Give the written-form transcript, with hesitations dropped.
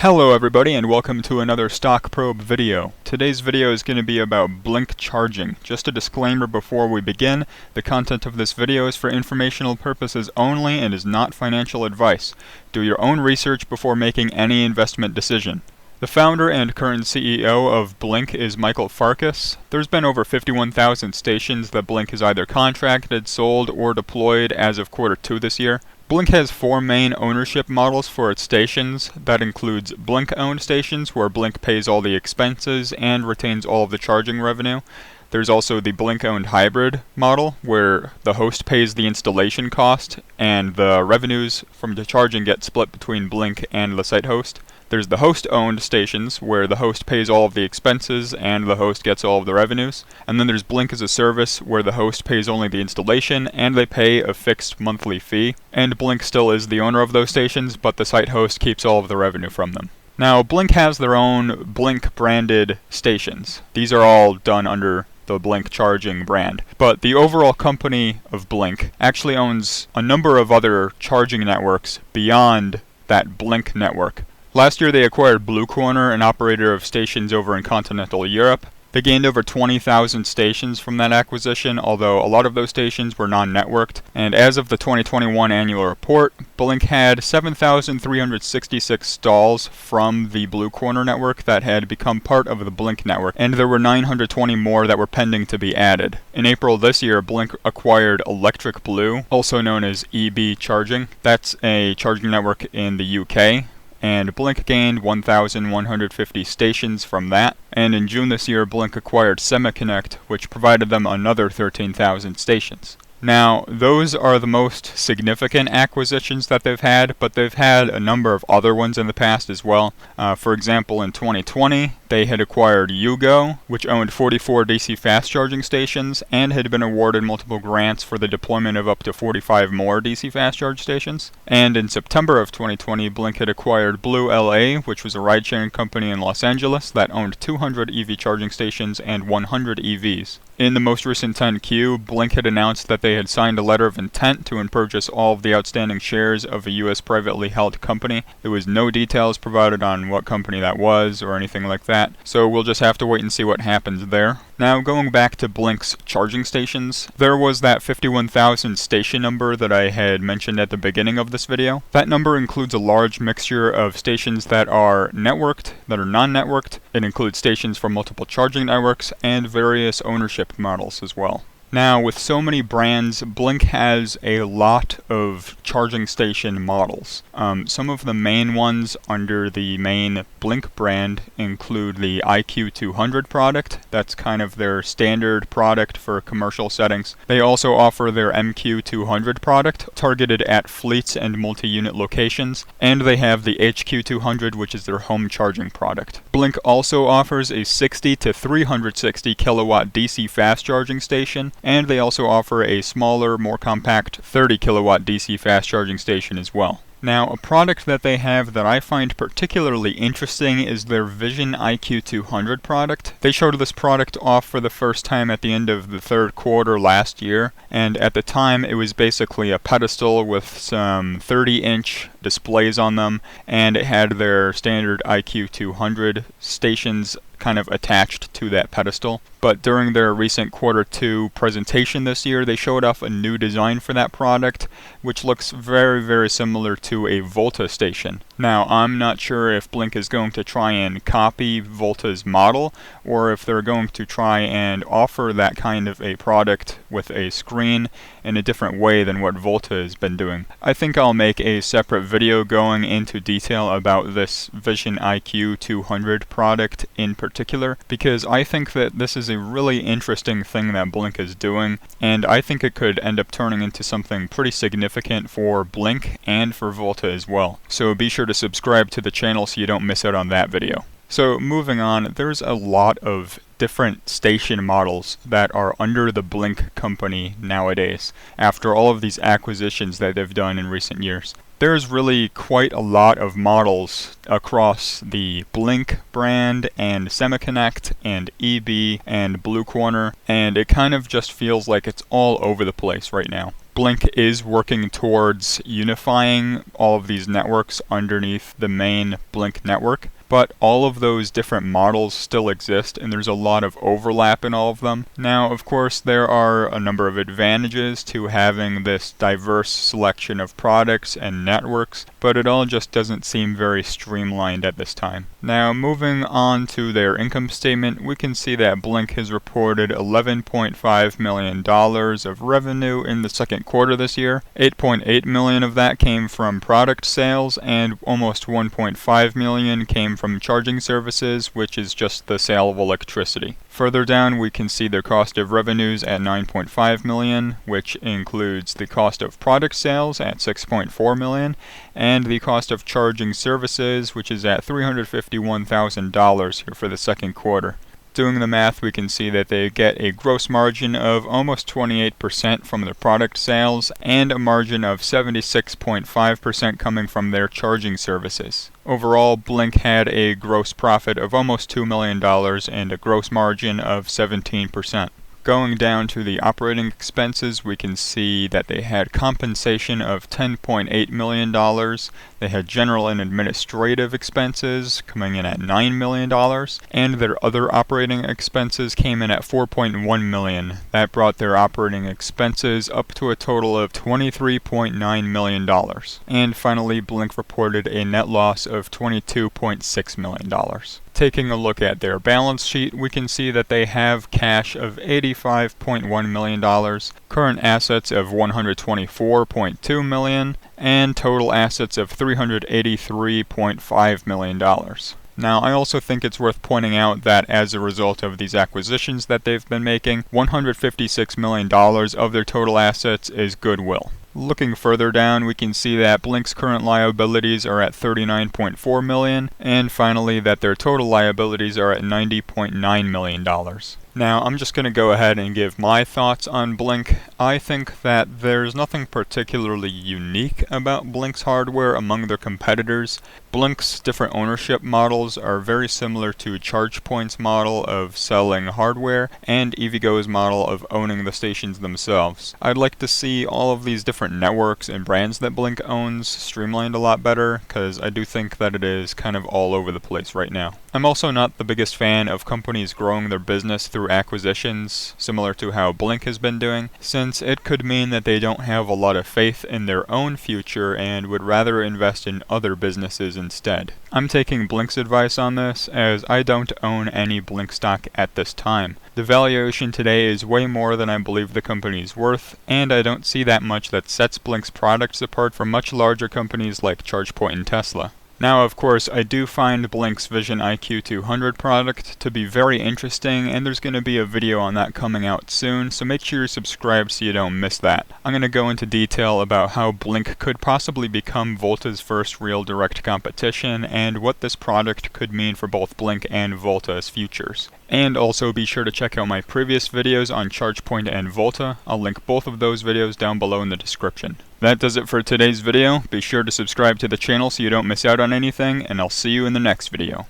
Hello everybody and welcome to another Stock Probe video. Today's video is going to be about BLNK charging. Just a disclaimer before we begin, the content of this video is for informational purposes only and is not financial advice. Do your own research before making any investment decision. The founder and current CEO of BLNK is Michael Farkas. There's been over 51,000 stations that BLNK has either contracted, sold, or deployed as of Q2 this year. BLNK has four main ownership models for its stations. That includes BLNK-owned stations, where BLNK pays all the expenses and retains all of the charging revenue. There's also the BLNK-owned hybrid model, where the host pays the installation cost, and the revenues from the charging get split between BLNK and the site host. There's the host-owned stations, where the host pays all of the expenses and the host gets all of the revenues. And then there's BLNK as a service, where the host pays only the installation and they pay a fixed monthly fee. And BLNK still is the owner of those stations, but the site host keeps all of the revenue from them. Now, BLNK has their own BLNK-branded stations. These are all done under the BLNK charging brand. But the overall company of BLNK actually owns a number of other charging networks beyond that BLNK network. Last year they acquired Blue Corner, an operator of stations over in continental Europe. They gained over 20,000 stations from that acquisition, although a lot of those stations were non-networked. And as of the 2021 annual report, BLNK had 7,366 stalls from the Blue Corner network that had become part of the BLNK network, and there were 920 more that were pending to be added. In April this year, BLNK acquired Electric Blue, also known as EB Charging. That's a charging network in the UK. And BLNK gained 1,150 stations from that. And in June this year, BLNK acquired SemiConnect, which provided them another 13,000 stations. Now, those are the most significant acquisitions that they've had, but they've had a number of other ones in the past as well. For example, in 2020, they had acquired Yugo, which owned 44 DC fast charging stations and had been awarded multiple grants for the deployment of up to 45 more DC fast charge stations. And in September of 2020, BLNK had acquired Blue LA, which was a ride-sharing company in Los Angeles that owned 200 EV charging stations and 100 EVs. In the most recent 10Q, BLNK had announced that they had signed a letter of intent to purchase all of the outstanding shares of a U.S. privately held company. There was no details provided on what company that was or anything like that, so we'll just have to wait and see what happens there. Now, going back to BLNK's charging stations, there was that 51,000 station number that I had mentioned at the beginning of this video. That number includes a large mixture of stations that are networked, that are non-networked. It includes stations from multiple charging networks and various ownership models as well. Now, with so many brands, BLNK has a lot of charging station models. Some of the main ones under the main BLNK brand include the IQ200 product. That's kind of their standard product for commercial settings. They also offer their MQ200 product, targeted at fleets and multi-unit locations. And they have the HQ200, which is their home charging product. BLNK also offers a 60 to 360 kilowatt DC fast charging station. And they also offer a smaller, more compact 30 kilowatt DC fast charging station as well. Now, a product that they have that I find particularly interesting is their Vision IQ200 product. They showed this product off for the first time at the end of the third quarter last year, and at the time it was basically a pedestal with some 30-inch displays on them, and it had their standard IQ200 stations kind of attached to that pedestal. But during their recent Q2 presentation this year, they showed off a new design for that product, which looks very, very similar to a Volta station. Now, I'm not sure if BLNK is going to try and copy Volta's model, or if they're going to try and offer that kind of a product with a screen in a different way than what Volta has been doing. I think I'll make a separate video going into detail about this Vision IQ200 product in particular, because I think that this is a really interesting thing that BLNK is doing, and I think it could end up turning into something pretty significant for BLNK and for Volta as well. So be sure to subscribe to the channel so you don't miss out on that video. So moving on, there's a lot of different station models that are under the BLNK company nowadays, after all of these acquisitions that they've done in recent years. There's really quite a lot of models across the BLNK brand and SemiConnect and EB and Blue Corner, and it kind of just feels like it's all over the place right now. BLNK is working towards unifying all of these networks underneath the main BLNK network, but all of those different models still exist and there's a lot of overlap in all of them. Now, of course, there are a number of advantages to having this diverse selection of products and networks, but it all just doesn't seem very streamlined at this time. Now, moving on to their income statement, we can see that BLNK has reported $11.5 million of revenue in the second quarter this year. 8.8 million of that came from product sales and almost 1.5 million came from charging services, which is just the sale of electricity. Further down, we can see their cost of revenues at 9.5 million, which includes the cost of product sales at 6.4 million, and the cost of charging services, which is at $351,000 here for the second quarter. Doing the math, we can see that they get a gross margin of almost 28% from their product sales and a margin of 76.5% coming from their charging services. Overall, BLNK had a gross profit of almost $2 million and a gross margin of 17%. Going down to the operating expenses, we can see that they had compensation of $10.8 million. They had general and administrative expenses coming in at $9 million, and their other operating expenses came in at $4.1 million. That brought their operating expenses up to a total of $23.9 million. And finally, BLNK reported a net loss of $22.6 million. Taking a look at their balance sheet, we can see that they have cash of $85.1 million, current assets of $124.2 million, and total assets of $383.5 million. Now, I also think it's worth pointing out that as a result of these acquisitions that they've been making, $156 million of their total assets is goodwill. Looking further down, we can see that BLNK's current liabilities are at $39.4 million, and finally that their total liabilities are at $90.9 million. Now, I'm just going to go ahead and give my thoughts on BLNK. I think that there's nothing particularly unique about BLNK's hardware among their competitors. BLNK's different ownership models are very similar to ChargePoint's model of selling hardware and EVgo's model of owning the stations themselves. I'd like to see all of these different networks and brands that BLNK owns streamlined a lot better, because I do think that it is kind of all over the place right now. I'm also not the biggest fan of companies growing their business through acquisitions, similar to how BLNK has been doing, since it could mean that they don't have a lot of faith in their own future and would rather invest in other businesses instead. I'm taking BLNK's advice on this, as I don't own any BLNK stock at this time. The valuation today is way more than I believe the company is worth, and I don't see that much that sets BLNK's products apart from much larger companies like ChargePoint and Tesla. Now, of course, I do find BLNK's Vision IQ 200 product to be very interesting, and there's going to be a video on that coming out soon, so make sure you're subscribed so you don't miss that. I'm going to go into detail about how BLNK could possibly become Volta's first real direct competition, and what this product could mean for both BLNK and Volta's futures. And also be sure to check out my previous videos on ChargePoint and Volta. I'll link both of those videos down below in the description. That does it for today's video. Be sure to subscribe to the channel so you don't miss out on anything, and I'll see you in the next video.